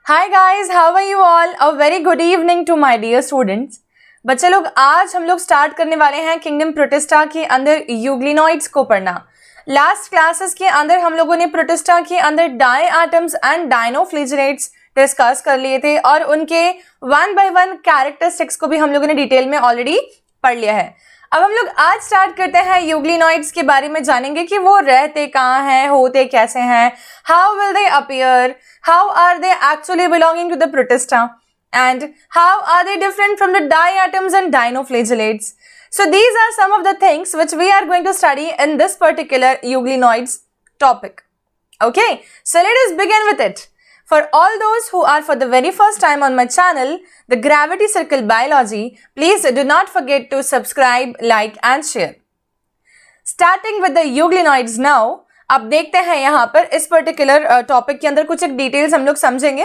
Hi guys, how are you all? A very good evening to my dear students. बच्चे लोग, आज हम लोग स्टार्ट करने वाले हैं किंगडम प्रोटिस्टा के अंदर यूग्लिनॉइड्स को पढ़ना। लास्ट क्लासेस के अंदर हम लोगों ने प्रोटिस्टा के अंदर डाई एटम्स एंड डायनोफ्लेजेलेट्स डिस्कस कर लिए थे और उनके वन बाय वन कैरेक्टरिस्टिक्स को भी हम लोगों ने डिटेल में ऑलरेडी पढ़ लिया है। अब हम लोग आज स्टार्ट करते हैं यूग्लिनॉइड्स के बारे में जानेंगे कि वो रहते कहाँ हैं, होते कैसे हैं, how will they appear, how are they actually belonging to the protista, and how are they different from the diatoms and dinoflagellates. So these are some of the things which we are going to study in this particular euglenoids topic. Okay, so let us begin with it. For all those who are for the very first time on my channel, the Gravity Circle Biology, please do not forget to subscribe, like and share. Starting with the euglenoids now, अब देखते हैं यहाँ पर इस particular topic के अंदर कुछ एक डिटेल्स हम लोग समझेंगे।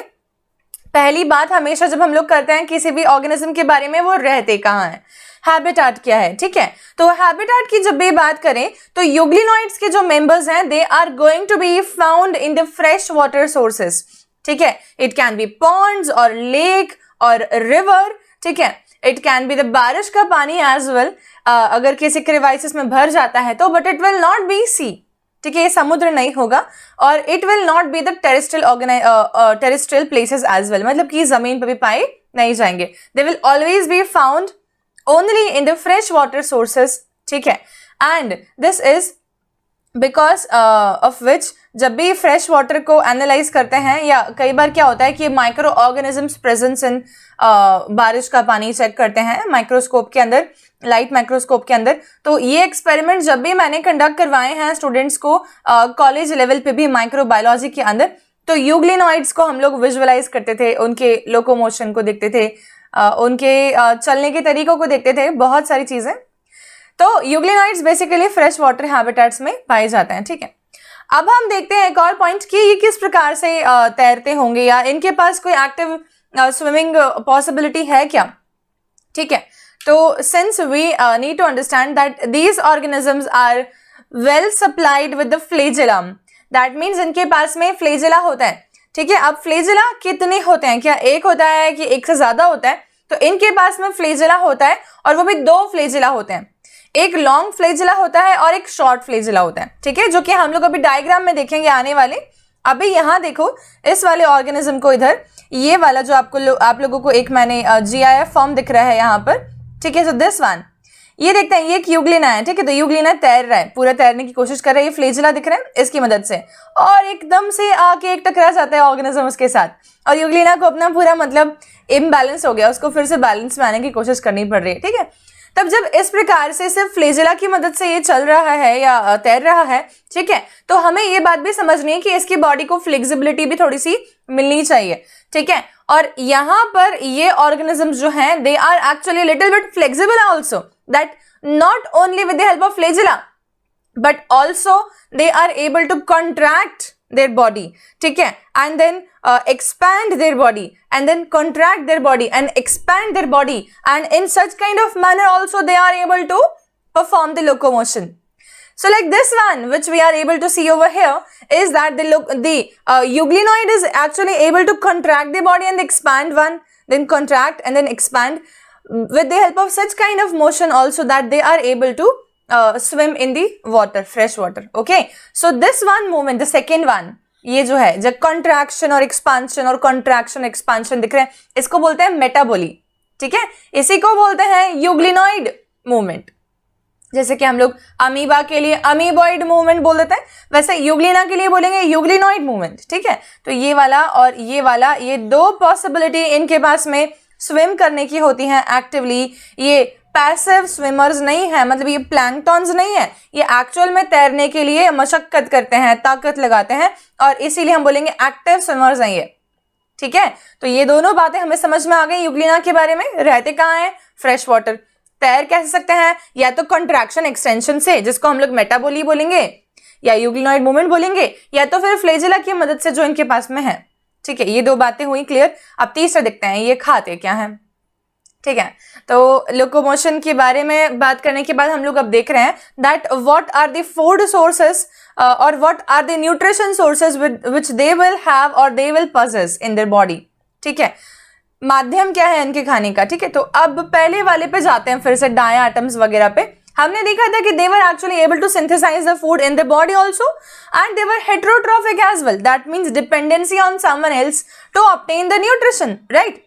पहली बात, हमेशा जब हम लोग करते हैं किसी भी ऑर्गेनिज्म के बारे में, वो रहते कहाँ हैं, हैबिटेट क्या है, ठीक है। तो हैबिटेट की जब भी बात करें तो यूग्लिनॉइड्स के जो मेंबर्स हैं, they are going to be found in the fresh water sources, ठीक है। इट कैन बी पॉन्ड्स और लेक और रिवर, ठीक है। इट कैन बी द बारिश का पानी एज वेल, अगर किसी क्रिवाइसिस में भर जाता है तो, but it will not be sea, ठीक है, ये समुद्र नहीं होगा। और it will not be the terrestrial places as well, मतलब कि जमीन पर भी पाए नहीं जाएंगे। They will always be found only in the fresh water sources, ठीक है। And this is because of which जब भी फ्रेश वाटर को एनालाइज करते हैं, या कई बार क्या होता है कि माइक्रो ऑर्गेनिजम्स प्रेजेंस इन बारिश का पानी चेक करते हैं माइक्रोस्कोप के अंदर, लाइट माइक्रोस्कोप के अंदर। तो ये एक्सपेरिमेंट जब भी मैंने कंडक्ट करवाए हैं स्टूडेंट्स को कॉलेज लेवल पे भी माइक्रोबायोलॉजी के अंदर, तो यूग्लिनॉइड्स को हम लोग विजुअलाइज करते थे, उनके लोकोमोशन को देखते थे, उनके चलने के तरीकों को देखते थे, बहुत सारी चीजें। तो euglenoids basically fresh water habitats में पाए जाते हैं, ठीक है। अब हम देखते हैं एक और पॉइंट कि ये किस प्रकार से तैरते होंगे, या इनके पास कोई एक्टिव स्विमिंग पॉसिबिलिटी है क्या, ठीक है। तो since we need to understand that these organisms are well supplied with the flagellum, that means इनके पास में फ्लेजेला होता है, ठीक है। अब फ्लेजेला कितने होते हैं, क्या एक होता है कि एक से ज्यादा होता है? तो इनके पास में फ्लेजेला होता है, और वो भी दो फ्लेजेला होते हैं, एक लॉन्ग फ्लेजेला होता है और एक शॉर्ट फ्लेजेला होता है, ठीक है, जो कि हम लोग अभी डायग्राम में देखेंगे आने वाले। अभी यहाँ देखो इस वाले ऑर्गेनिज्म को, इधर ये वाला जो आप लोगों को एक मैंने GIF फॉर्म दिख रहा है यहाँ पर, ठीक है। सो दिस वन, ये देखते हैं, ये एक यूग्लिना है, ठीक है। तो यूग्लिना तैर रहा है, पूरा तैरने की कोशिश कर रहा है, ये फ्लेजेला दिख रहा है इसकी मदद से, और एकदम से आके एक टकरा जाता है ऑर्गेनिज्म उसके साथ, और यूग्लिना को अपना पूरा मतलब इम्बैलेंस हो गया, उसको फिर से बैलेंस में आने की कोशिश करनी पड़ रही है, ठीक है। तब जब इस प्रकार से सिर्फ फ्लेजेला की मदद से ये चल रहा है या तैर रहा है, ठीक है, तो हमें ये बात भी समझनी है कि इसकी बॉडी को फ्लेक्सिबिलिटी भी थोड़ी सी मिलनी चाहिए, ठीक है। और यहाँ पर ये ऑर्गेनिजम्स जो हैं, they are actually little bit flexible also, that not only with the help of flagella but also they are able to contract their body, ठीक है, and then expand their body, and then contract their body and expand their body, and in such kind of manner also they are able to perform the locomotion. So like this one which we are able to see over here is that the euglenoid is actually able to contract the body and expand one, then contract and then expand with the help of such kind of motion also that they are able to swim in the water, fresh water. Okay, so this one movement, the second one, ये जो है, जब contraction और expansion और contraction expansion दिख रहे हैं, इसको बोलते हैं मेटाबोली, ठीक है। इसी को बोलते हैं यूग्लिनॉइड मूवमेंट। जैसे कि हम लोग अमीबा के लिए अमीबॉइड मूवमेंट बोल देते हैं, वैसे यूग्लिना के लिए बोलेंगे यूग्लिनॉइड मूवमेंट, ठीक है। तो ये वाला और ये वाला, ये दो पॉसिबिलिटी इनके पास में स्विम करने की होती हैं एक्टिवली। ये पैसिव स्विमर्स नहीं है, मतलब ये प्लैंकटॉन्स नहीं है, ये एक्चुअल में तैरने के लिए मशक्कत करते हैं, ताकत लगाते हैं, और इसीलिए हम बोलेंगे एक्टिव स्विमर्स हैं ये, ठीक है। तो ये दोनों बातें हमें समझ में आ गई यूग्लिना के बारे में। रहते कहाँ हैं? Fresh water. तैर कैसे सकते हैं? या तो कॉन्ट्रैक्शन एक्सटेंशन से, जिसको हम लोग मेटाबोली बोलेंगे या यूग्लिनॉइड मूवमेंट बोलेंगे, या तो फिर फ्लेजेला की मदद से जो इनके पास में है, ठीक है। ये दो बातें हुई क्लियर। अब तीसरा देखते हैं, ये खाते क्या हैं, ठीक है। तो लोकोमोशन के बारे में बात करने के बाद हम लोग अब देख रहे हैं that what are the food sources और what are the nutrition sources which they will have और they will possess in their body, ठीक है, माध्यम क्या है इनके खाने का, ठीक है। तो अब पहले वाले पे जाते हैं फिर से, डायाटम्स वगैरह पे। हमने देखा था कि they were actually able to synthesize the food in the body also and they were heterotrophic as well, that means dependency on someone else to obtain the nutrition, right.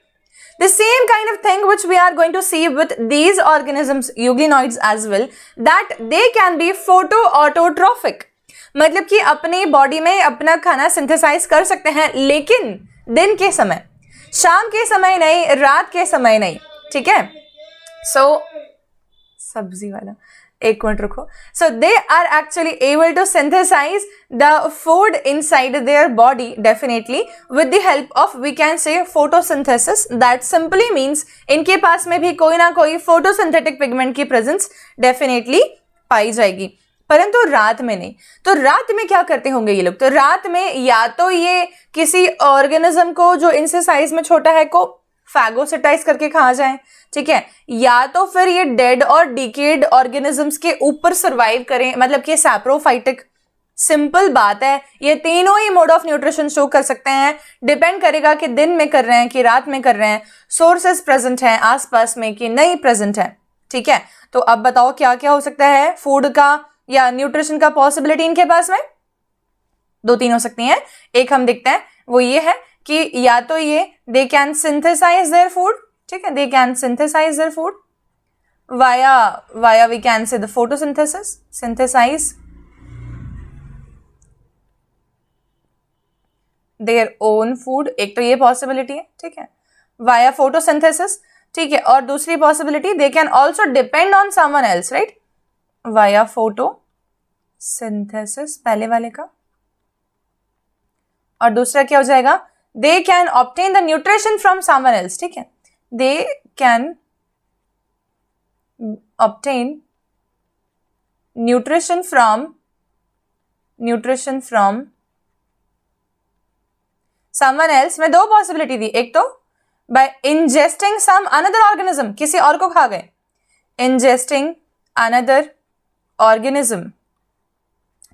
The same kind of thing which we are going to see with these organisms, euglenoids as well, that they can be photoautotrophic, मतलब कि अपनी body में अपना खाना synthesise कर सकते हैं, लेकिन दिन के समय, शाम के समय नहीं, रात के समय नहीं, ठीक है। सो सब्जी वाला, एक मिनट रुको। So they are actually able to synthesize the food inside their body definitely with the help of, we can say, photosynthesis. That simply means इनके पास में भी कोई ना कोई फोटोसिंथेटिक पिगमेंट की प्रेजेंस डेफिनेटली पाई जाएगी, परंतु रात में नहीं। तो रात में क्या करते होंगे ये लोग? तो रात में या तो ये किसी ऑर्गेनिज्म को जो इनसे साइज में छोटा है को फैगोसिटाइज करके खा जाए, ठीक है, या तो फिर ये डेड और डिकेड ऑर्गेनिजम्स के ऊपर सर्वाइव करें, मतलब कि सैप्रोफाइटिक। सिंपल बात है, ये तीनों ही मोड ऑफ न्यूट्रिशन शो कर सकते हैं, डिपेंड करेगा कि दिन में कर रहे हैं कि रात में कर रहे हैं, सोर्सेस प्रेजेंट हैं आसपास में कि नहीं प्रेजेंट है, ठीक है। तो अब बताओ क्या क्या हो सकता है फूड का या न्यूट्रिशन का पॉसिबिलिटी इनके पास में? दो तीन हो सकती हैं। एक हम देखते हैं, वो ये है कि या तो ये they can synthesise their food, ठीक है, they can synthesise their food via we can say the photosynthesis, synthesise their own food, एक तो ये पॉसिबिलिटी है, ठीक है, वाया फोटोसिंथेसिस, ठीक है। और दूसरी possibility, they can also depend on someone else, right, via photosynthesis पहले वाले का। और दूसरा क्या हो जाएगा? They can obtain the nutrition from someone else, ठीक है, they can obtain nutrition from someone else में दो पॉसिबिलिटी दी, एक तो by ingesting some another organism, किसी और को खा गए, इंजेस्टिंग अनदर ऑर्गेनिज्म,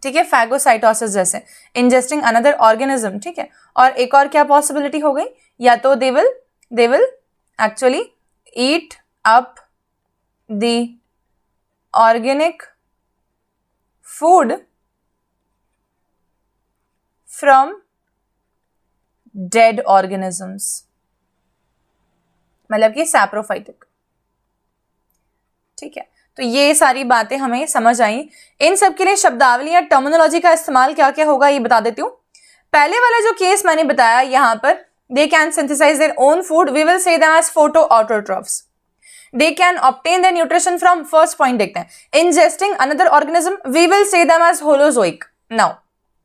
ठीक है, फैगोसाइटोसिस जैसे, इंजेस्टिंग अनदर ऑर्गेनिज्म, ठीक है। और एक और क्या पॉसिबिलिटी हो गई, या तो they will actually eat up the organic food from dead organisms, मतलब कि सैप्रोफाइटिक, ठीक है। तो ये सारी बातें हमें समझ आई। इन सब के लिए शब्दावली या टर्मिनोलॉजी का इस्तेमाल क्या क्या होगा ये बता देती हूँ। पहले वाला जो केस मैंने बताया यहाँ पर, they can synthesise their own food, we will say them as photoautotrophs. They can obtain their nutrition from, first point देखते हैं, ingesting another organism, we will say them as holozoic. Now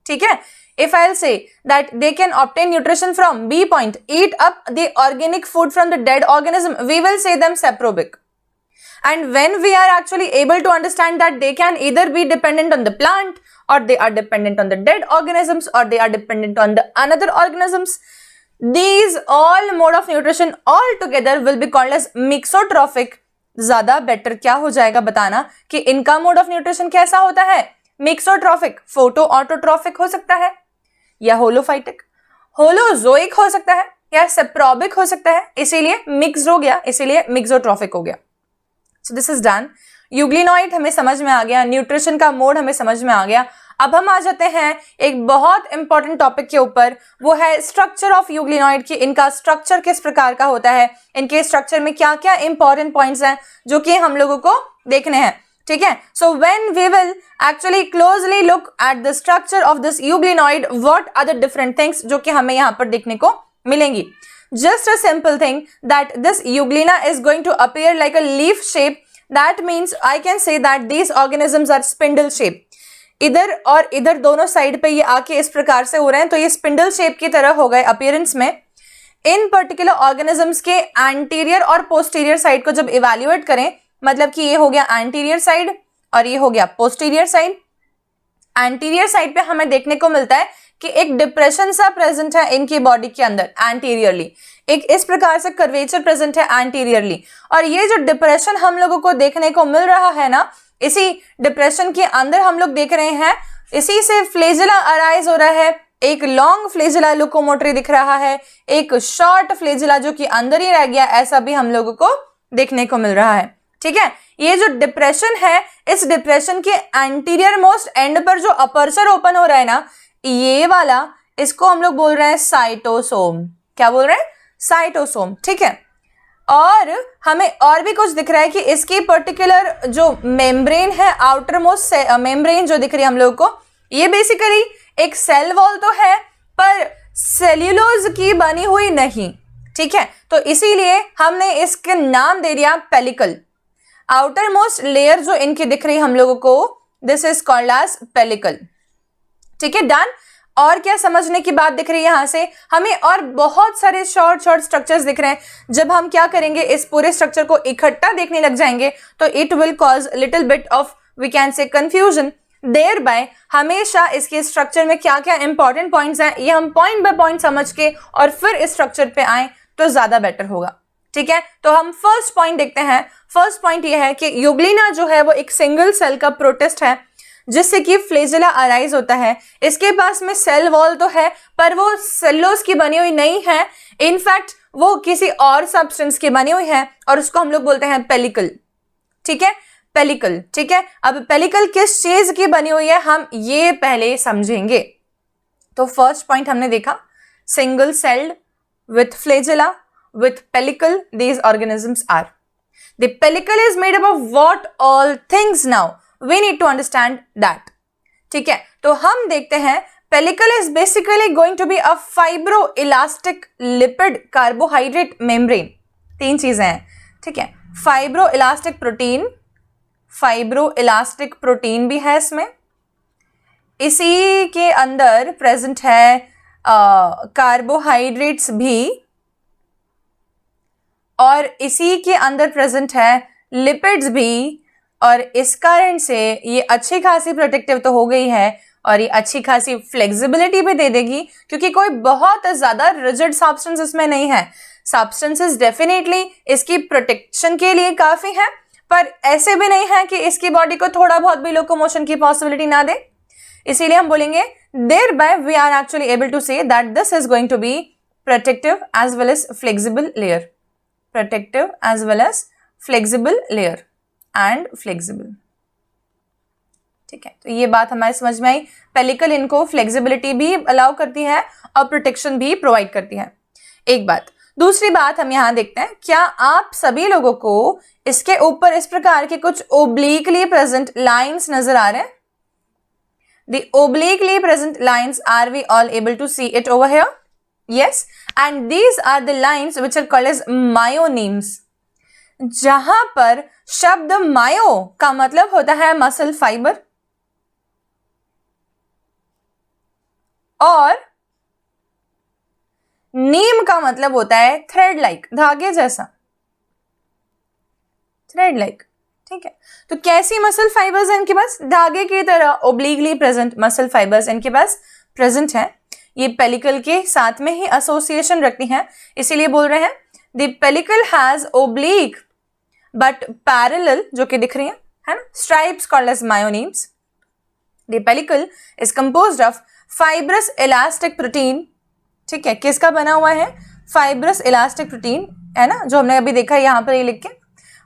ठीक है, if I'll say that they can obtain nutrition from, B point, eat up the organic food from the dead organism, we will say them saprobic. And when we are actually able to understand that they can either be dependent on the plant, or they are dependent on the dead organisms, or they are dependent on the another organisms, these all mode of nutrition all together will be called as mixotrophic. ज्यादा better क्या हो जाएगा बताना कि इनका mode of nutrition कैसा होता है? मिक्सोट्रॉफिक, फोटो ऑटोट्रॉफिक हो सकता है, या होलोफाइटिक, होलोजोइक हो सकता है, या सेप्रोबिक हो सकता है, इसीलिए मिक्स हो गया, इसीलिए मिक्सोट्रॉफिक हो गया। सो दिस इज डन। यूग्लिनॉइड हमें समझ में आ गया, न्यूट्रिशन का मोड हमें समझ में आ गया। अब हम आ जाते हैं एक बहुत इंपॉर्टेंट टॉपिक के ऊपर, वो है स्ट्रक्चर ऑफ यूग्लिनॉइड की। इनका स्ट्रक्चर किस प्रकार का होता है, इनके स्ट्रक्चर में क्या क्या इंपॉर्टेंट पॉइंट्स हैं जो कि हम लोगों को देखने हैं, ठीक है। So when we will actually closely look at the structure of this euglenoid, what are the different things जो कि हमें यहाँ पर देखने को मिलेंगी। Just a simple thing that this euglena is going to appear like a leaf shape, that means I can say that these organisms are spindle shape. इधर और इधर दोनों साइड पे ये आके इस प्रकार से हो रहे हैं, तो ये स्पिंडल शेप की तरह हो गए अपीयरेंस में। इन पर्टिकुलर ऑर्गेनिजम्स के एंटीरियर और पोस्टीरियर साइड को जब इवेल्युएट करें, मतलब कि ये हो गया एंटीरियर साइड और ये हो गया पोस्टीरियर साइड। एंटीरियर साइड पे हमें देखने को मिलता है कि एक डिप्रेशन सा प्रेजेंट है इनकी बॉडी के अंदर एंटीरियरली, एक इस प्रकार से कर्वेचर प्रेजेंट है एंटीरियरली। और ये जो डिप्रेशन हम लोगों को देखने को मिल रहा है ना, इसी डिप्रेशन के अंदर हम लोग देख रहे हैं, इसी से फ्लेजिला अराइज हो रहा है, एक लॉन्ग फ्लेजिला लोकोमोटरी दिख रहा है, एक शॉर्ट फ्लेजिला जो कि अंदर ही रह गया, ऐसा भी हम लोगों को देखने को मिल रहा है। ठीक है, ये जो डिप्रेशन है, इस डिप्रेशन के एंटीरियर मोस्ट एंड पर जो अपर्चर ओपन हो रहा है ना, ये वाला, इसको हम लोग बोल रहे हैं साइटोसोम। क्या बोल रहे हैं? साइटोसोम। ठीक है, और हमें और भी कुछ दिख रहा है कि इसकी पर्टिकुलर जो मेम्ब्रेन है, आउटर मोस्ट मेम्ब्रेन जो दिख रही है हम लोग को, ये बेसिकली एक सेल वॉल तो है पर सेल्यूलोज की बनी हुई नहीं। ठीक है, तो इसीलिए हमने इसके नाम दे दिया पेलिकल। आउटर मोस्ट लेयर जो इनकी दिख रही है हम लोगों को, this is called as pellicle. ठीक है, डन। और क्या समझने की बात दिख रही है यहां से? हमें और बहुत सारे शॉर्ट स्ट्रक्चर्स दिख रहे हैं। जब हम क्या करेंगे, इस पूरे स्ट्रक्चर को इकट्ठा देखने लग जाएंगे तो it will cause little bit of, we can say, confusion. Thereby हमेशा इसके स्ट्रक्चर में क्या क्या इंपॉर्टेंट पॉइंट्स हैं, ये हम पॉइंट बाय पॉइंट समझ के और फिर इस स्ट्रक्चर पे आए तो ज्यादा बेटर होगा। ठीक है, तो हम फर्स्ट पॉइंट देखते हैं। फर्स्ट पॉइंट ये है कि यूग्लिना जो है वो एक सिंगल सेल का प्रोटिस्ट है जिससे कि फ्लेजिला अराइज होता है। इसके पास में सेल वॉल तो है पर वो सेल्यूलोज की बनी हुई नहीं है, इनफैक्ट वो किसी और सब्सटेंस की बनी हुई है और उसको हम लोग बोलते हैं पेलिकल। ठीक है, पेलिकल। ठीक है, अब पेलिकल किस चीज की बनी हुई है हम ये पहले समझेंगे। तो फर्स्ट पॉइंट हमने देखा, single celled with flagella with pellicle, these organisms are. The pellicle is made up of what all things now? We need to understand that. ठीक है, तो हम देखते हैं pellicle is basically going to be a fibroelastic lipid carbohydrate membrane. तीन चीजें हैं। ठीक है, फाइब्रोइलास्टिक प्रोटीन भी है इसमें, इसी के अंदर प्रेजेंट है कार्बोहाइड्रेट्स भी, और इसी के अंदर प्रेजेंट है लिपिड्स भी, और इस कारण से ये अच्छी खासी प्रोटेक्टिव तो हो गई है और ये अच्छी खासी फ्लेक्सिबिलिटी भी दे देगी क्योंकि कोई बहुत ज्यादा रिजिड सब्सटेंस इसमें नहीं है। सब्सटेंसेस डेफिनेटली इसकी प्रोटेक्शन के लिए काफी है पर ऐसे भी नहीं है कि इसकी बॉडी को थोड़ा बहुत भी लोकोमोशन की पॉसिबिलिटी ना दे। इसीलिए हम बोलेंगे thereby we are actually able to say that this is going to be protective as well as flexible layer. Protective as well as flexible layer and flexible. ठीक है, तो ये बात हमारे समझ में आई। पेलिकल इनको फ्लेक्सिबिलिटी भी अलाउ करती है और प्रोटेक्शन भी प्रोवाइड करती है। एक बात। दूसरी बात हम यहाँ देखते हैं, क्या आप सभी लोगों को इसके ऊपर इस प्रकार के कुछ ओब्लिकली प्रेजेंट लाइंस नजर आ रहे हैं? The obliquely present lines, are we all able to see it over here? Yes, and these are the lines which are called as myonemes. जहां पर शब्द मायो का मतलब होता है मसल फाइबर और नीम का मतलब होता है थ्रेड लाइक, धागे जैसा, थ्रेड लाइक। ठीक है, तो कैसी मसल फाइबर्स हैं इनके पास? धागे की तरह ओब्लिकली प्रेजेंट मसल फाइबर्स इनके पास प्रेजेंट हैं। ये पेलिकल के साथ में ही एसोसिएशन रखती हैं, इसीलिए बोल रहे हैं the pellicle has oblique but parallel, जो कि दिख रही है ना, stripes called as myonemes. The pellicle is composed of fibrous elastic protein. ठीक है, किसका बना हुआ है? फाइब्रस इलास्टिक प्रोटीन, है ना, जो हमने अभी देखा यहाँ पर ये लिख के,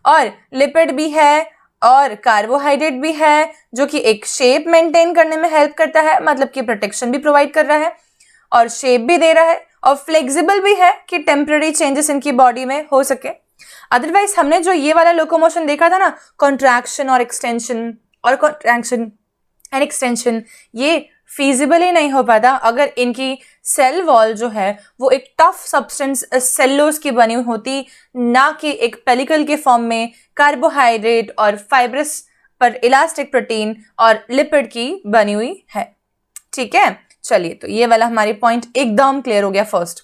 और लिपिड भी है और कार्बोहाइड्रेट भी है जो कि एक शेप मेंटेन करने में हेल्प करता है, मतलब कि प्रोटेक्शन भी प्रोवाइड कर रहा है और शेप भी दे रहा है और फ्लेक्सिबल भी है कि टेम्पररी चेंजेस इनकी बॉडी में हो सके। अदरवाइज हमने जो ये वाला लोकोमोशन देखा था ना, कॉन्ट्रैक्शन और एक्सटेंशन और कॉन्ट्रैक्शन एंड एक्सटेंशन, ये फीजिबल ही नहीं हो पाता अगर इनकी सेल वॉल जो है वो एक टफ सब्सटेंस सेल्यूलोज की बनी हुई होती, ना कि एक पेलिकल के फॉर्म में कार्बोहाइड्रेट और फाइब्रस पर इलास्टिक प्रोटीन और लिपिड की बनी हुई है। ठीक है, चलिए, तो ये वाला हमारी पॉइंट एकदम क्लियर हो गया फर्स्ट।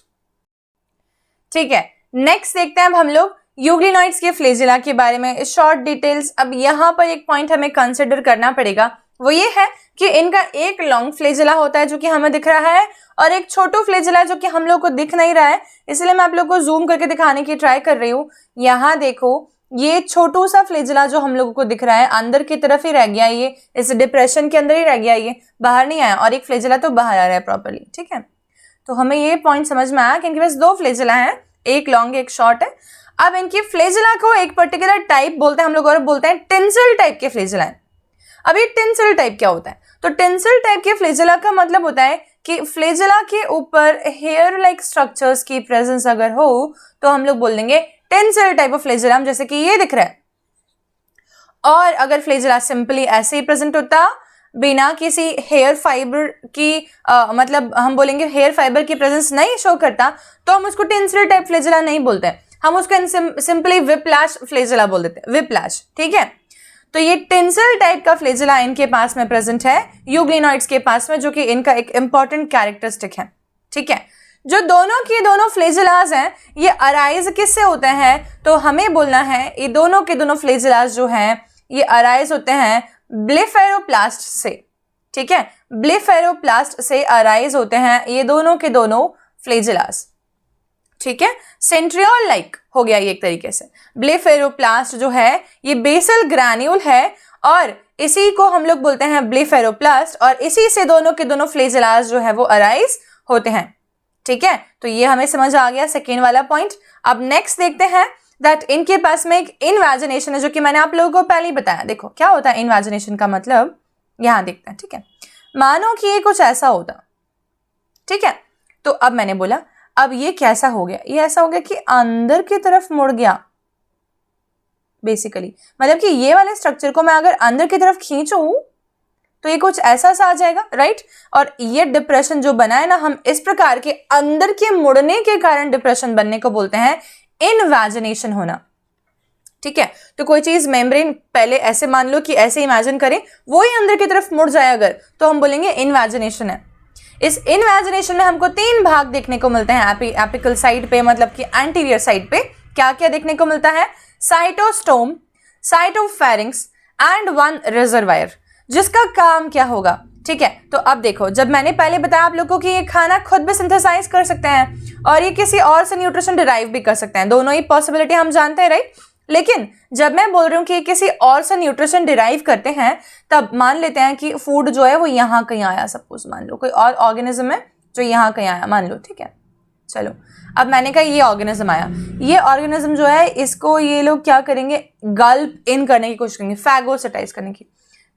ठीक है, नेक्स्ट देखते हैं अब हम लोग यूग्लिनॉइड्स के फ्लेजिला के बारे में शॉर्ट डिटेल्स। अब यहाँ पर एक पॉइंट हमें कंसिडर करना पड़ेगा, वो ये है कि इनका एक लॉन्ग फ्लेजिला होता है जो कि हमें दिख रहा है और एक छोटो फ्लेजिला जो कि हम लोग को दिख नहीं रहा है, इसलिए मैं आप लोग को जूम करके दिखाने की ट्राई कर रही हूँ। यहाँ देखो, ये छोटू सा फ्लेजिला जो हम लोगों को दिख रहा है अंदर की तरफ ही रह गया, ये इस डिप्रेशन के अंदर ही रह गया, ये बाहर नहीं आया, और एक फ्लेजिला तो बाहर आ रहा है प्रॉपर्ली, ठीक है। तो हमें ये पॉइंट समझ में आया कि इनके पास दो फ्लेजिला है, एक लॉन्ग एक शॉर्ट है। अब इनकी फ्लेजिला को एक पर्टिकुलर टाइप बोलते हैं हम लोग, और बोलते हैं टेंसिल टाइप के फ्लेजिला है। अब ये टेंसिल टाइप क्या होता है? तो टेंसिल टाइप के फ्लेजिला का मतलब होता है कि फ्लेजिला के ऊपर हेयर लाइक स्ट्रक्चर्स की प्रेजेंस अगर हो तो हम लोग बोल देंगे टेंसिल टाइप ऑफ फ्लेजिला, जैसे कि ये दिख रहा है। और अगर फ्लेजिला सिंपली ऐसे ही प्रेजेंट होता बिना किसी हेयर फाइबर की मतलब हम बोलेंगे हेयर फाइबर की प्रेजेंस नहीं शो करता, तो हम उसको टेंसिल टाइप फ्लेजिला नहीं बोलते, हम उसको सिंपली विप्लैश फ्लेजिला बोल देते हैं, विप्लैश, ठीक है। तो ये टेंसिल टाइप का फ्लेजिला इनके पास में प्रेजेंट है यूग्लिनॉइड्स के पास में, जो कि इनका एक इंपॉर्टेंट कैरेक्टरिस्टिक है, ठीक है। जो दोनों के दोनों फ्लेजिलाज हैं ये अराइज किससे होते हैं? तो हमें बोलना है ये दोनों के दोनों फ्लेजिलाज जो हैं ये अराइज होते हैं ब्लेफेरोप्लास्ट से, ठीक है। ब्लेफेरोप्लास्ट से अराइज होते हैं ये दोनों के दोनों फ्लेजिलाज, ठीक है। सेंट्रियोल लाइक हो गया ये एक तरीके से। ब्लेफेरोप्लास्ट जो है ये बेसल ग्रैन्यूल है और इसी को हम लोग बोलते हैं ब्लेफेरोप्लास्ट, और इसी से दोनों के दोनों फ्लेजिलाज जो है वो अराइज होते हैं, ठीक है। तो ये हमें समझ आ गया सेकेंड वाला पॉइंट। अब नेक्स्ट देखते हैं दैट इनके पास में एक इनवैजिनेशन है, जो कि मैंने आप लोगों को पहले ही बताया। देखो क्या होता है इनवैजिनेशन का मतलब, यहां देखते हैं, ठीक है। मानो कि ये कुछ ऐसा होता, ठीक है। तो अब मैंने बोला अब ये कैसा हो गया, ये ऐसा हो गया कि अंदर की तरफ मुड़ गया बेसिकली, मतलब कि ये वाले स्ट्रक्चर को मैं अगर अंदर की तरफ खींचूं तो ये कुछ ऐसा सा आ जाएगा, राइट। और ये डिप्रेशन जो बना है ना, हम इस प्रकार के अंदर के मुड़ने के कारण डिप्रेशन बनने को बोलते हैं इनवैजिनेशन होना, ठीक है। तो कोई चीज मेम्ब्रेन पहले ऐसे मान लो कि ऐसे इमेजिन करें, वो ही अंदर की तरफ मुड़ जाए अगर, तो हम बोलेंगे इनवैजिनेशन है। इस इनवैजिनेशन में हमको तीन भाग देखने को मिलते हैं एपिकल साइड पे, मतलब कि एंटीरियर साइड पे क्या क्या देखने को मिलता है? साइटोस्टोम, साइटोफेरिंक्स एंड वन रिजर्वायर, जिसका काम क्या होगा, ठीक है। तो अब देखो, जब मैंने पहले बताया आप लोगों को कि ये खाना खुद भी सिंथेसाइज कर सकते हैं और ये किसी और से न्यूट्रिशन डिराइव भी कर सकते हैं, दोनों ही पॉसिबिलिटी हम जानते हैं, राइट। लेकिन जब मैं बोल रही हूँ कि किसी और से न्यूट्रिशन डिराइव करते हैं, तब मान लेते हैं कि फूड जो है वो यहाँ कहीं आया, सपोज मान लो कोई और ऑर्गेनिज्म है जो यहाँ कहीं आया, मान लो, ठीक है। चलो अब मैंने कहा ये ऑर्गेनिज्म आया, ये ऑर्गेनिज्म जो है इसको ये लोग क्या करेंगे, गल्प इन करने की कोशिश करेंगे, फैगोसाइटाइज करने की।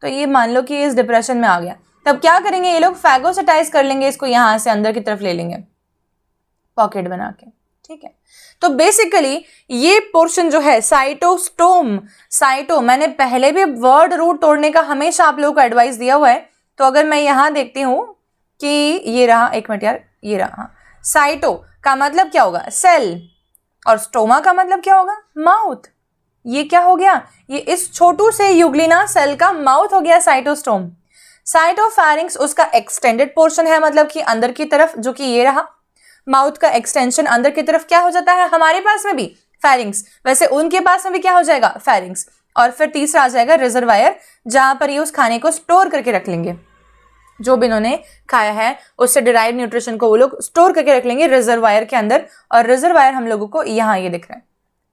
तो ये मान लो कि इस डिप्रेशन में आ गया, तब क्या करेंगे ये लोग, फैगोसाइटाइज कर लेंगे, इसको यहाँ से अंदर की तरफ ले लेंगे पॉकेट बना के, ठीक है। तो बेसिकली ये पोर्शन जो है साइटोस्टोम, साइटो मैंने पहले भी वर्ड रूट तोड़ने का हमेशा आप लोगों को एडवाइस दिया हुआ है। तो अगर मैं यहाँ देखती हूँ कि ये रहा, एक मिनट यार, ये रहा, साइटो का मतलब क्या होगा, सेल, और स्टोमा का मतलब क्या होगा, माउथ। ये क्या हो गया, ये इस छोटू से यूग्लिना सेल का माउथ हो गया साइटोस्टोम। साइटोफेरिंक्स उसका एक्सटेंडेड पोर्शन है, मतलब कि अंदर की तरफ, जो कि ये रहा। माउथ का एक्सटेंशन अंदर की तरफ क्या हो जाता है, हमारे पास में भी फेरिंग्स, वैसे उनके पास में भी क्या हो जाएगा, फेरिंग्स। और फिर तीसरा आ जाएगा रिजर्वायर, जहां पर ये उस खाने को स्टोर करके रख लेंगे, जो भी इन्होंने खाया है उससे डिराइव न्यूट्रिशन को वो लोग स्टोर करके रख लेंगे रिजर्वायर के अंदर। और रिजर्वायर हम लोगों को यहाँ ये दिख रहा है,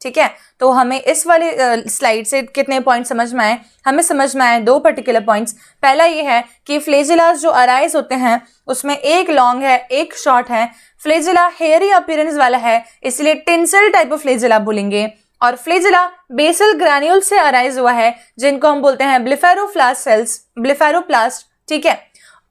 ठीक है। तो हमें इस वाले स्लाइड से कितने पॉइंट समझ में आए, हमें समझ में आए दो पर्टिकुलर पॉइंट्स। पहला ये है कि फ्लेजिलास जो अराइज होते हैं उसमें एक लॉन्ग है एक शॉर्ट है। फ्लेजिला हेयरी अपीयरेंस वाला है, इसलिए टेंसिल टाइप ऑफ फ्लेजिला बोलेंगे। और फ्लेजिला बेसल ग्रैन्यूल से अराइज हुआ है, जिनको हम बोलते हैं ब्लेफेरोप्लास्ट सेल्स, ब्लेफेरोप्लास्ट, ठीक है।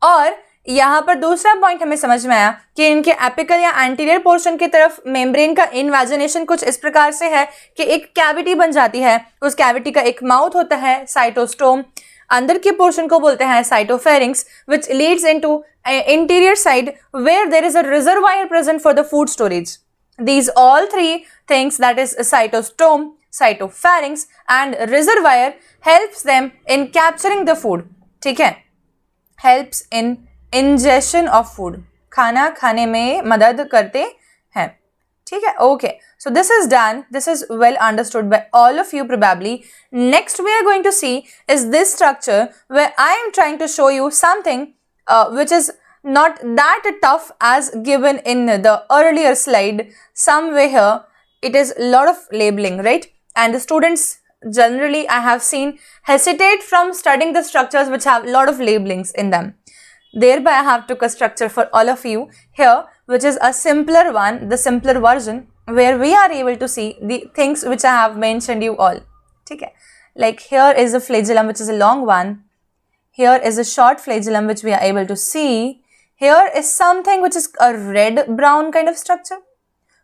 और यहाँ पर दूसरा पॉइंट हमें समझ में आया कि इनके एपिकल या एंटीरियर पोर्शन की तरफ मेम्ब्रेन का इनवैजिनेशन कुछ इस प्रकार से है कि एक कैविटी बन जाती है, उस कैविटी का एक माउथ होता है साइटोस्टोम, अंदर के पोर्शन को बोलते हैं साइटोफेरिंक्स, which leads into interior side where there is a reservoir present for the food storage. These all three things, that is cytostome, cytopharynx and reservoir, helps them in capturing the food, ठीक है, helps in ingestion of food, खाना खाने में मदद करते हैं, ठीक है। Okay, so this is done, this is well understood by all of you probably. Next we are going to see is this structure where I am trying to show you something which is not that tough as given in the earlier slide. Somewhere here it is a lot of labeling, right? and the students generally I have seen hesitate from studying the structures which have a lot of labelings in them. Thereby I have took a structure for all of you here, which is a simpler one, the simpler version, where we are able to see the things which I have mentioned you all. ठीक है, like here is a flagellum which is a long one, here is a short flagellum which we are able to see, here is something which is a red brown kind of structure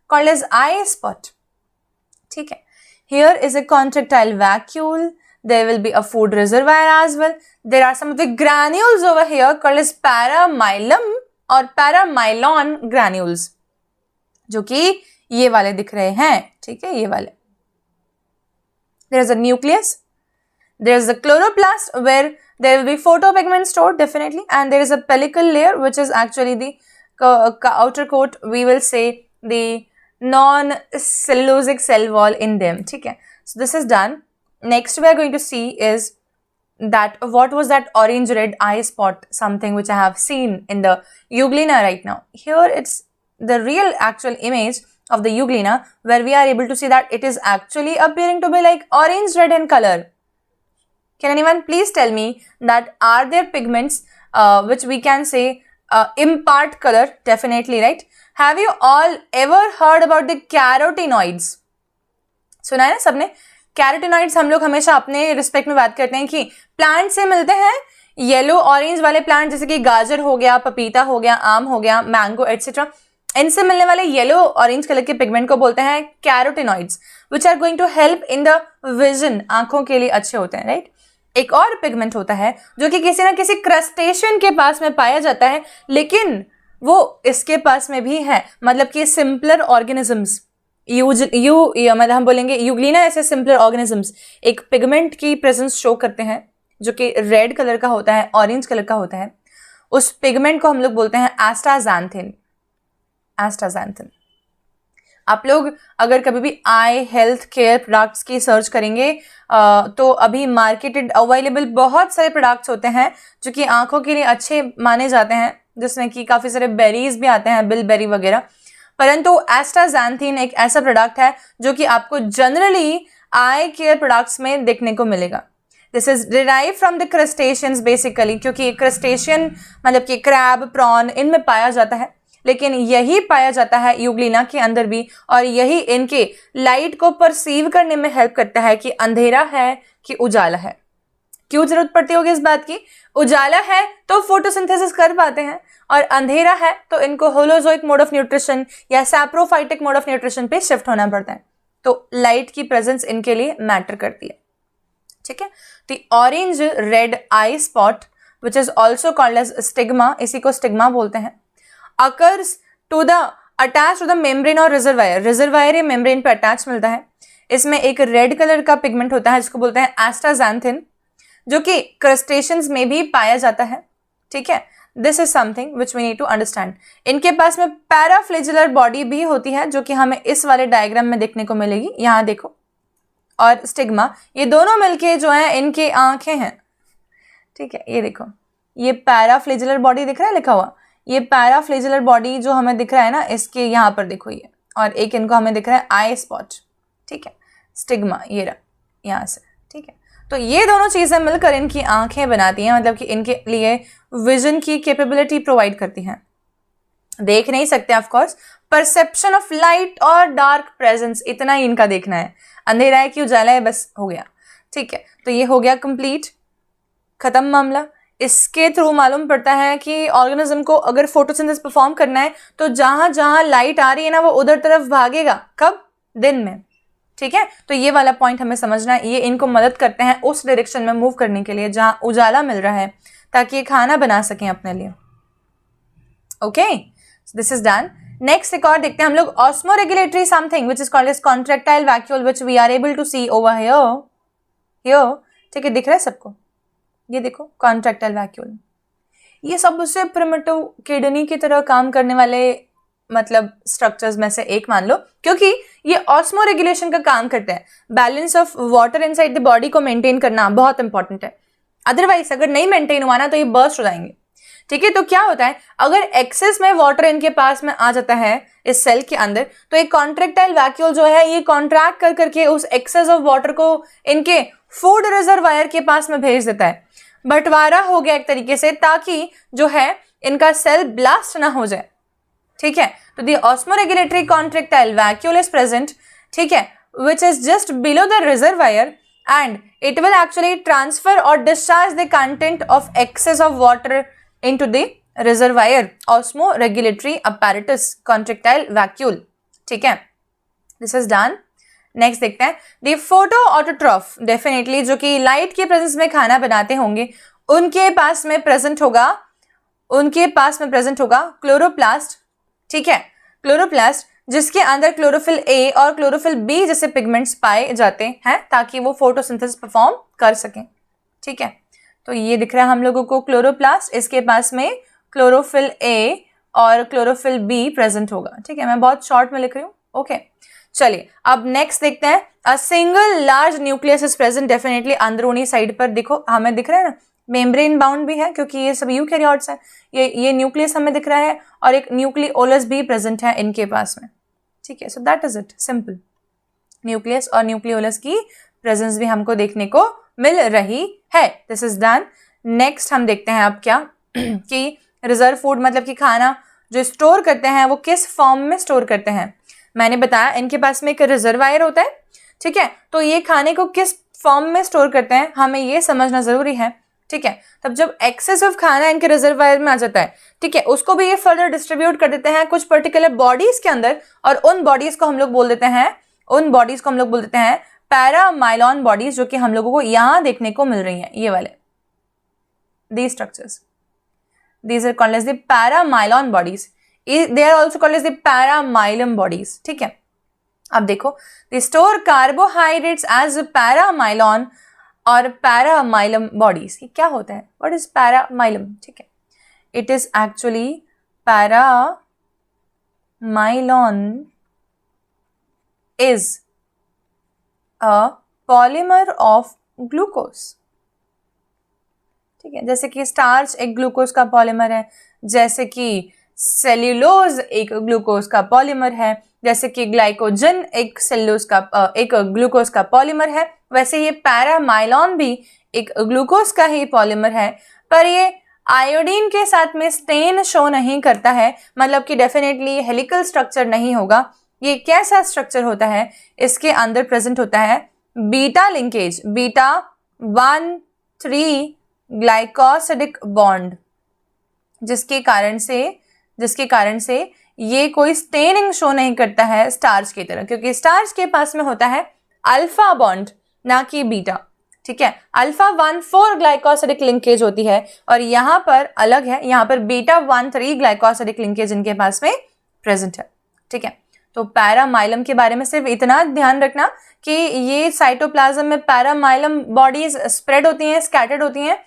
called as eye spot. ठीक है, here is a contractile vacuole, there will be a food reservoir as well, there are some of the granules over here called as paramylum or paramylon granules, जो कि ये वाले दिख रहे हैं. ठीक है, ये वाले. There is a nucleus, there is a chloroplast where there will be photopigment stored definitely, and there is a pellicle layer which is actually the outer coat, we will say the non-cellulosic cell wall in them. ठीक है, so this is done. Next we are going to see is that what was that orange red eye spot, something which I have seen in the euglena right now. Here it's the real actual image of the euglena where we are able to see that it is actually appearing to be like orange red in color. Can anyone please tell me that are there pigments which we can say impart color? Definitely, right? Have you all ever heard about the carotenoids? सुना है ना सबने? Carotenoids हम लोग हमेशा अपने respect में बात करते हैं कि प्लांट से मिलते हैं. येलो ऑरेंज वाले प्लांट जैसे कि गाजर हो गया, पपीता हो गया, आम हो गया, मैंगो एटसेट्रा, इनसे मिलने वाले येलो ऑरेंज कलर के पिगमेंट को बोलते हैं carotenoids, which are going to help in the vision. आंखों के लिए अच्छे होते हैं, राइट? एक और पिगमेंट होता है जो कि किसी ना किसी क्रस्टेशियन के पास में पाया जाता है, लेकिन वो इसके पास में भी है. मतलब कि सिंपलर ऑर्गेनिजम्स, मतलब हम बोलेंगे यूग्लिना ऐसे सिंपलर ऑर्गेनिजम्स एक पिगमेंट की प्रेजेंस शो करते हैं जो कि रेड कलर का होता है, ऑरेंज कलर का होता है. उस पिगमेंट को हम लोग बोलते हैं एस्टाज़ैंथिन. एस्टाज़ैंथिन. आप लोग अगर कभी भी आई हेल्थ केयर प्रोडक्ट्स की सर्च करेंगे तो अभी मार्केटेड अवेलेबल बहुत सारे प्रोडक्ट्स होते हैं जो कि आंखों के लिए अच्छे माने जाते हैं, जिसमें कि काफ़ी सारे बेरीज भी आते हैं, बिलबेरी वगैरह. परंतु एस्टाज़ैंथिन एक ऐसा प्रोडक्ट है जो कि आपको जनरली आई केयर प्रोडक्ट्स में देखने को मिलेगा. This is derive from the crustaceans basically, क्योंकि क्रस्टेशियन मतलब कि क्रैब, प्रॉन, इनमें पाया जाता है, लेकिन यही पाया जाता है यूग्लिना के अंदर भी, और यही इनके लाइट को परसीव करने में हेल्प करता है कि अंधेरा है कि उजाला है. क्यों जरूरत पड़ती होगी इस बात की? उजाला है तो फोटोसिंथेसिस कर पाते हैं, और अंधेरा है तो इनको होलोजोइक मोड ऑफ न्यूट्रिशन या सैप्रोफाइटिक मोड ऑफ न्यूट्रिशन पे शिफ्ट होना पड़ता है. तो लाइट की प्रेजेंस इनके लिए मैटर करती है. ठीक है, the orange red eye spot which is also called as stigma, इसी को स्टिग्मा बोलते हैं, occurs to the attach to the membrane और रिजर्वायर. रिजर्वायर या मेम्ब्रेन पे अटैच मिलता है. इसमें एक रेड कलर का पिगमेंट होता है जिसको बोलते हैं एस्टाज़ैंथिन, जो कि क्रस्टेशियंस में भी पाया जाता है. ठीक है, this is something which we need to understand. इनके पास में पैराफ्लेजुलर बॉडी भी होती है जो कि हमें इस वाले डायग्राम में देखने को मिलेगी. यहाँ देखो, और स्टिग्मा, ये दोनों मिलके जो है इनके आंखें हैं. ठीक है, ये देखो, ये पैराफ्लेजुलर बॉडी दिख रहा है लिखा हुआ, ये पैराफ्लेजुलर बॉडी जो हमें दिख रहा है ना, इसके यहाँ पर देखो ये, और एक इनको हमें दिख रहा है आई स्पॉट. ठीक है, स्टिग्मा ये रहा यहाँ से. ठीक है, तो ये दोनों चीज़ें मिलकर इनकी आंखें बनाती हैं, मतलब कि इनके लिए विजन की कैपेबिलिटी प्रोवाइड करती हैं. देख नहीं सकते of course, perception of light और डार्क प्रेजेंस, इतना ही इनका देखना है. अंधेरा है कि उजाला है, बस हो गया. ठीक है, तो ये हो गया कंप्लीट, खत्म मामला. इसके थ्रू मालूम पड़ता है कि ऑर्गेनिज्म को अगर फोटोसिंथेसिस परफॉर्म करना है तो जहाँ जहाँ लाइट आ रही है ना, वो उधर तरफ भागेगा. कब? दिन में. ठीक है, तो ये वाला पॉइंट हमें समझना है. ये इनको मदद करते हैं उस डायरेक्शन में मूव करने के लिए जहाँ उजाला मिल रहा है, ताकि ये खाना बना सकें अपने लिए. Okay, this is done. Next एक और देखते हैं हम लोग, osmoregulatory something which is called as contractile vacuole which we are able to see over here. ठीक है, दिख रहा है सबको? ये देखो, कॉन्ट्रैक्टाइल वैक्यूल. ये सबसे प्रिमिटिव किडनी की तरह काम करने वाले मतलब स्ट्रक्चर्स में से एक मान लो, क्योंकि ये ऑस्मो रेगुलेशन का काम करते हैं. Balance of water inside the body को मेंटेन करना बहुत इंपॉर्टेंट है. अदरवाइज अगर नहीं मेंटेन हुआ ना तो ये बर्स्ट हो जाएंगे. ठीक है। तो क्या होता है, अगर एक्सेस में वाटर इनके पास में आ जाता है इस सेल के अंदर, तो एक कॉन्ट्रेक्टाइल वैक्यूल जो है ये कॉन्ट्रैक्ट कर करके उस एक्सेस ऑफ वाटर को इनके फूड रिजर्वायर के पास में भेज देता है। बंटवारा हो गया एक तरीके से, ताकि जो है इनका सेल ब्लास्ट ना हो जाए। ठीक है। तो the osmoregulatory contractile vacuole is present, ठीक है, which is just below the reservoir, and it will actually transfer or discharge the content of excess of water into the reservoir osmoregulatory apparatus contractile vacuole। ठीक है, this is done। Next देखते हैं the photo autotroph, definitely जो कि light के presence में खाना बनाते होंगे, उनके पास में प्रेजेंट होगा क्लोरोप्लास्ट। ठीक है, क्लोरोप्लास्ट जिसके अंदर क्लोरोफिल ए और क्लोरोफिल बी जैसे पिगमेंट्स पाए जाते हैं ताकि वो फोटोसिंथेसिस परफॉर्म कर सकें। ठीक है, तो ये दिख रहा है हम लोगों को क्लोरोप्लास्ट, इसके पास में क्लोरोफिल ए और क्लोरोफिल बी प्रेजेंट होगा। ठीक है, मैं बहुत शॉर्ट में लिख रही हूँ। ओके, चलिए अब नेक्स्ट देखते हैं। A single large nucleus is present, definitely अंदरूनी साइड पर देखो हमें दिख रहा है ना, मेम्ब्रेन बाउंड भी है क्योंकि ये सब यूकैरियोट्स है। ये न्यूक्लियस हमें दिख रहा है और एक न्यूक्लियोलस भी प्रेजेंट है इनके पास में। ठीक है, so that is it, simple. Nucleus और न्यूक्लियोलस की प्रेजेंस भी हमको देखने को मिल रही है। This is done. नेक्स्ट हम देखते हैं अब क्या कि रिजर्व फूड मतलब कि खाना जो स्टोर करते हैं वो किस फॉर्म में स्टोर करते हैं। मैंने बताया इनके पास में एक रिजर्वायर होता है। ठीक है, तो ये खाने को किस फॉर्म में स्टोर करते हैं हमें ये समझना जरूरी है। ठीक है, तब जब एक्सेस ऑफ खाना इनके रिजर्वायर में आ जाता है, ठीक है, उसको भी ये फर्दर डिस्ट्रीब्यूट कर देते हैं कुछ पर्टिकुलर बॉडीज के अंदर, और उन बॉडीज को हम लोग बोल देते हैं पैरामाइलॉन बॉडीज, जो कि हम लोगों को यहां देखने को मिल रही हैं, ये वाले these structures, these are called as the paramylon bodies, they are also called as the paramylum bodies। ठीक है, अब देखो they store carbohydrates as paramylon और पैरामाइलम बॉडीज। ये क्या होता है, व्हाट इज पैरामाइलम? ठीक है, it is actually paramylon is a polymer of glucose. ठीक है, जैसे कि स्टार्च एक ग्लूकोज का पॉलीमर है, जैसे कि सेल्यूलोज एक ग्लूकोज का पॉलीमर है, जैसे कि ग्लाइकोजन एक ग्लूकोज का पॉलीमर है, वैसे ये पैरामाइलॉन भी एक ग्लूकोज का ही पॉलीमर है, पर ये आयोडीन के साथ में स्टेन शो नहीं करता है, मतलब कि डेफिनेटली हेलिकल स्ट्रक्चर नहीं होगा। ये कैसा स्ट्रक्चर होता है, इसके अंदर प्रेजेंट होता है beta linkage, beta 1,3 glycosidic bond, जिसके कारण से ये कोई स्टेनिंग शो नहीं करता है स्टार्च की तरह, क्योंकि स्टार्च के पास में होता है अल्फा बॉन्ड ना कि बीटा। ठीक है, अल्फा 1,4 ग्लाइकोसिडिक लिंकेज होती है और यहाँ पर अलग है, यहाँ पर बीटा 1,3 ग्लाइकोसिडिक लिंकेज इनके पास में प्रेजेंट है। ठीक है, तो पैरामाइलम के बारे में सिर्फ इतना ध्यान रखना कि ये साइटोप्लाज्म में पैरामाइलम बॉडीज स्प्रेड होती हैं, स्कैटर्ड होती हैं,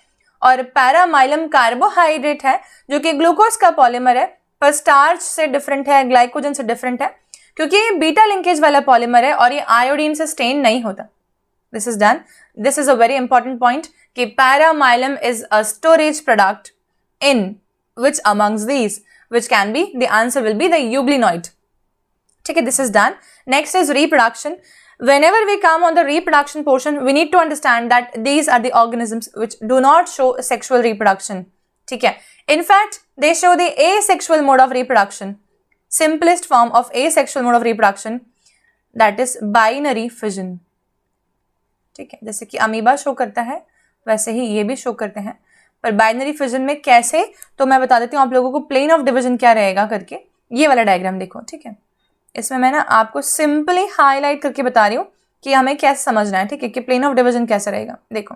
और पैरामाइलम कार्बोहाइड्रेट है जो कि ग्लूकोज का पॉलीमर है, पर स्टार्च से डिफरेंट है, ग्लाइकोजन से डिफरेंट है, क्योंकि ये बीटा लिंकेज वाला पॉलीमर है और ये आयोडीन से स्टेन नहीं होता। This is done. This is a very important point कि paramylum is a storage product in which amongst these, which can be, the answer will be the euglenoid. ठीक है, this is done. Next is reproduction. Whenever we come on the reproduction portion, we need to understand that these are the organisms which do not show sexual reproduction. ठीक है, in fact they show the asexual mode of reproduction, simplest form of asexual mode of reproduction, that is binary fission. ठीक है, जैसे कि amoeba show करता है वैसे ही ये भी शो करते हैं, पर बाइनरी फिजन में कैसे, तो मैं बता देती हूँ आप लोगों को प्लेन ऑफ डिवीजन क्या रहेगा करके। ये वाला डायग्राम देखो। ठीक है, इसमें मैं ना आपको सिंपली हाईलाइट करके बता रही हूँ कि हमें कैसे समझना है। ठीक है, कि प्लेन ऑफ डिवीजन कैसे रहेगा। देखो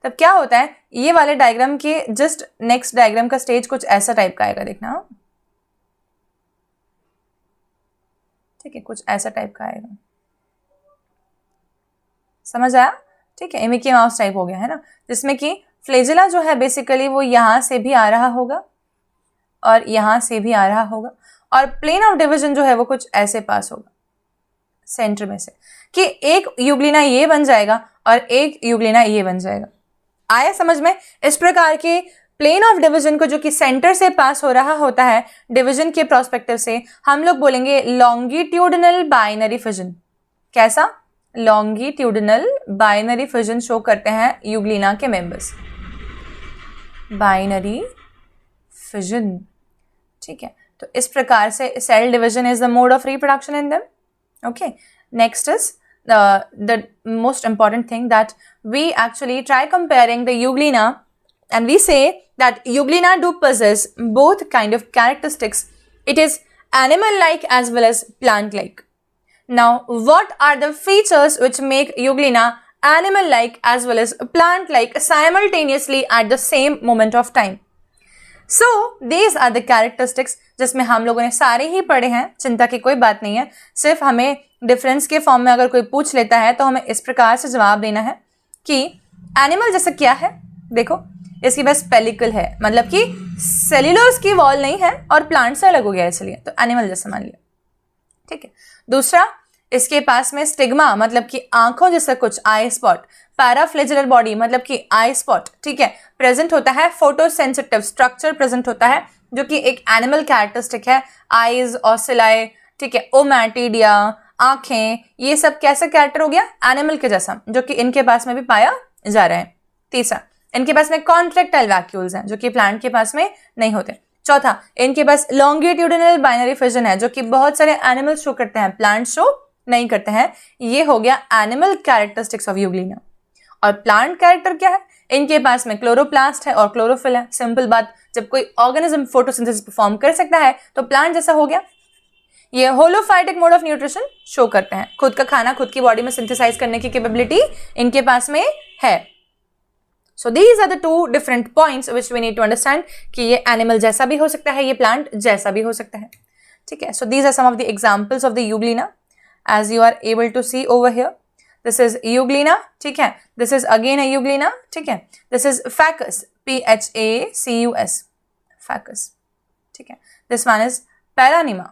तब क्या होता है, ये वाले डायग्राम के जस्ट नेक्स्ट डायग्राम का स्टेज कुछ ऐसा टाइप का आएगा, देखना। ठीक है, कुछ ऐसा टाइप का आएगा, समझ आया? ठीक है, मिकी माउस टाइप हो गया है ना, जिसमें कि फ्लेजिला जो है बेसिकली वो यहाँ से भी आ रहा होगा और यहाँ से भी आ रहा होगा, और प्लेन ऑफ डिवीजन जो है वो कुछ ऐसे पास होगा सेंटर में से, कि एक यूग्लिना ये बन जाएगा और एक यूग्लिना ये बन जाएगा। आया समझ में? इस प्रकार के प्लेन ऑफ डिवीजन को जो कि सेंटर से पास हो रहा होता है डिवीजन के प्रोस्पेक्टिव से, हम लोग बोलेंगे लॉन्गिट्यूडिनल बाइनरी फिजन। कैसा? लॉन्गिट्यूडिनल बाइनरी फिजन शो करते हैं यूग्लिना के मेंबर्स, बाइनरी फिजन। ठीक है, तो इस प्रकार से cell division is the mode of reproduction in them. Okay, next is the most important thing that we actually try comparing the euglena, and we say that euglena do possess both kind of characteristics. It is animal like as well as plant like. Now what are the features which make euglena animal like as well as plant like simultaneously at the same moment of time? So these are the characteristics जिसमें हम लोगों ने सारे ही पढ़े हैं, चिंता की कोई बात नहीं है। सिर्फ हमें डिफरेंस के फॉर्म में अगर कोई पूछ लेता है तो हमें इस प्रकार से जवाब देना है कि एनिमल जैसे क्या है, देखो इसकी बस पेलिकल है, मतलब कि सेल्यूलोज की वॉल नहीं है और प्लांट से अलग हो गया इसलिए, तो एनिमल जैसा मान लिया। ठीक है, दूसरा इसके पास में स्टिग्मा मतलब कि आंखों जैसा कुछ, आई स्पॉट, पैराफ्लेजिलर बॉडी मतलब कि आई स्पॉट, ठीक है, प्रेजेंट होता है। फोटोसेंसिटिव स्ट्रक्चर प्रेजेंट होता है जो कि एक एनिमल कैरेक्टरिस्टिक है। आईज, ऑसिलाई, ठीक है, ओमैटिडिया, आंखें, ये सब कैसा कैरेक्टर हो गया? एनिमल के जैसा, जो कि इनके पास में भी पाया जा रहा है। तीसरा, इनके पास में कॉन्ट्रैक्टाइल वैक्यूल्स हैं जो कि प्लांट के पास में नहीं होते। चौथा, इनके पास लॉन्गिट्यूडिनल बाइनरी फिजन है जो कि बहुत सारे एनिमल शो करते हैं, प्लांट शो नहीं करते हैं। ये हो गया एनिमल कैरेक्टरिस्टिक्स ऑफ यूग्लिना। और प्लांट कैरेक्टर क्या है? इनके पास में क्लोरोप्लास्ट है और क्लोरोफिल है। सिंपल बात, जब कोई ऑर्गेनिज्म फोटोसिंथेसिस परफॉर्म कर सकता है तो प्लांट जैसा हो गया। ये होलोफाइटिक मोड ऑफ न्यूट्रिशन शो करते हैं, खुद का खाना खुद की बॉडी में सिंथेसाइज करने की कैपेबिलिटी इनके पास में है। So these are the two different points which we need to understand कि ये एनिमल जैसा भी हो सकता है, ये प्लांट जैसा भी हो सकता है। ठीक है, so these are some of the examples of the euglena as you are able to see over here. This is euglena, ठीक है, this is again a euglena, ठीक है, this is Phacus, Phacus, Phacus, ठीक है, this one is Paranema।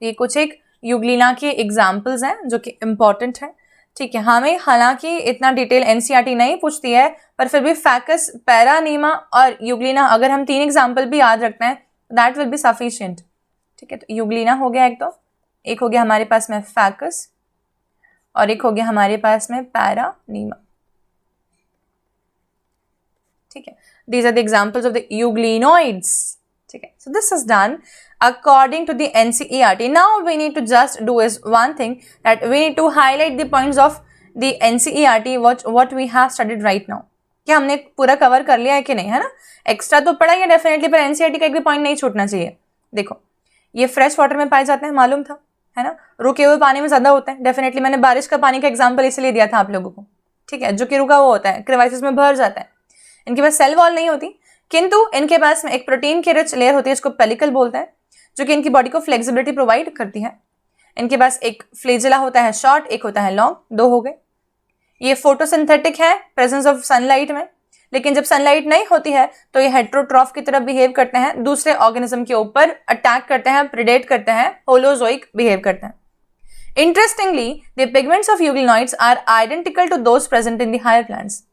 ये कुछ एक Euglena के एग्जाम्पल्स हैं जो कि इम्पॉर्टेंट हैं। ठीक है, हमें हालांकि इतना डिटेल एनसीईआरटी नहीं पूछती है, पर फिर भी फैकस, पैरानीमा और यूग्लिना अगर हम 3 एग्जाम्पल भी याद रखते हैं दैट विल बी सफिशिएंट। ठीक है, तो यूग्लिना हो गया एक हो गया हमारे पास में फैकस और एक हो गया हमारे पास में पैरानीमा। ठीक है, these are the examples of the euglenoids. ठीक है, so this is done according to the NCERT. Now we need to just do is one thing, that we need to highlight the points of the NCERT what we have studied right now. क्या हमने पूरा cover कर लिया है कि नहीं, है ना? एक्स्ट्रा तो पढ़ा ही डेफिनेटली, पर NCERT का एक भी पॉइंट नहीं छूटना चाहिए। देखो, ये फ्रेश वाटर में पाए जाते हैं, मालूम था, है ना? रुके हुए पानी में ज्यादा होते हैं। डेफिनेटली मैंने बारिश का पानी का एग्जांपल इसलिए दिया था आप लोगों को। ठीक है, जो कि रुका हुआ होता है, क्रेवाइसिस में भर जाता है। इनके पास सेल वॉल नहीं होती, किंतु इनके पास में एक प्रोटीन की रिच लेयर होती है, इसको पेलिकल बोलते हैं, जो कि इनकी बॉडी को फ्लेक्सिबिलिटी प्रोवाइड करती है। इनके पास एक फ्लेजिला होता है शॉर्ट, एक होता है लॉन्ग, 2 हो गए। ये फोटोसिंथेटिक है प्रेजेंस ऑफ सनलाइट में, लेकिन जब सनलाइट नहीं होती है तो ये हेट्रोट्रॉफ की तरह बिहेव करते हैं, दूसरे ऑर्गेनिज्म के ऊपर अटैक करते हैं, प्रेडेट करते हैं, होलोजोइक बिहेव करते हैं। Interestingly the pigments of euglenoids are identical to those present in the higher plants,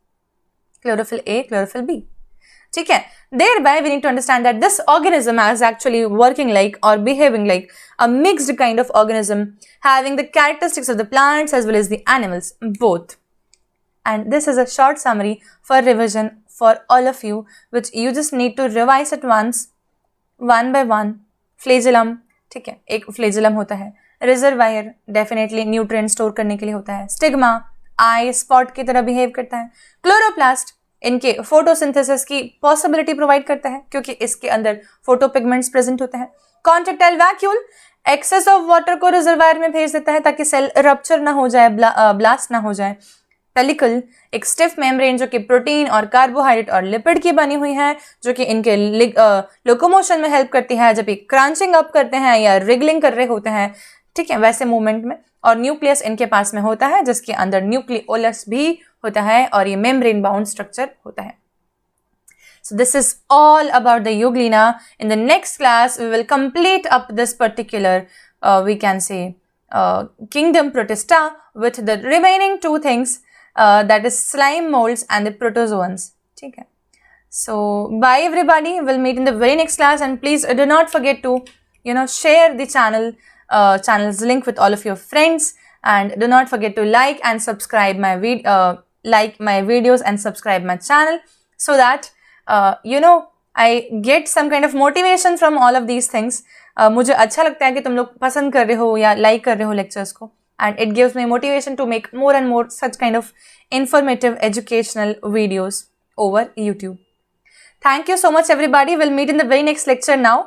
chlorophyll a, chlorophyll b. ठीक है, thereby we need to understand that this organism is actually working like or behaving like a mixed kind of organism having the characteristics of the plants as well as the animals both. And this is a short summary for revision for all of you, which you just need to revise at once, one by one. Flagellum, ठीक है, एक flagellum होता है। Reservoir, definitely nutrient store करने के लिए होता है। Stigma, eye spot की तरह behave करता है। Chloroplast, इनके फोटोसिंथेसिस की पॉसिबिलिटी प्रोवाइड करता है क्योंकि इसके अंदर फोटोपिगमेंट्स प्रेजेंट होते हैं। Contractile vacuole, excess of water को रिजर्वायर में भेज देता है ताकि सेल रप्चर ना हो जाए, ब्लास्ट ना हो जाए। पेलिकल, एक स्टिफ मेम्ब्रेन जो कि प्रोटीन और कार्बोहाइड्रेट और लिपिड की बनी हुई है, जो कि इनके लोकोमोशन में हेल्प करती है जब ये क्रंचिंग अप करते हैं या रिगलिंग कर रहे होते हैं, ठीक है, वैसे मूवमेंट में। और न्यूक्लियस इनके पास में होता है जिसके अंदर न्यूक्लियोलस भी होता है और ये मेम्ब्रेन बाउंड स्ट्रक्चर होता है। So this is all about the euglena. In the next class, we will complete up this particular, we can say, kingdom Protista with the remaining 2 things. that is slime molds and the protozoans. ठीक है. So bye everybody. We'll meet in the very next class, and please do not forget to share the channel's link with all of your friends, and do not forget to like and subscribe my videos and subscribe my channel, so that I get some kind of motivation from all of these things. मुझे अच्छा लगता है कि तुम लोग पसंद कर रहे हो या like कर रहे हो lectures को, and it gives me motivation to make more and more such kind of informative educational videos over YouTube. Thank you so much everybody. We'll meet in the very next lecture now.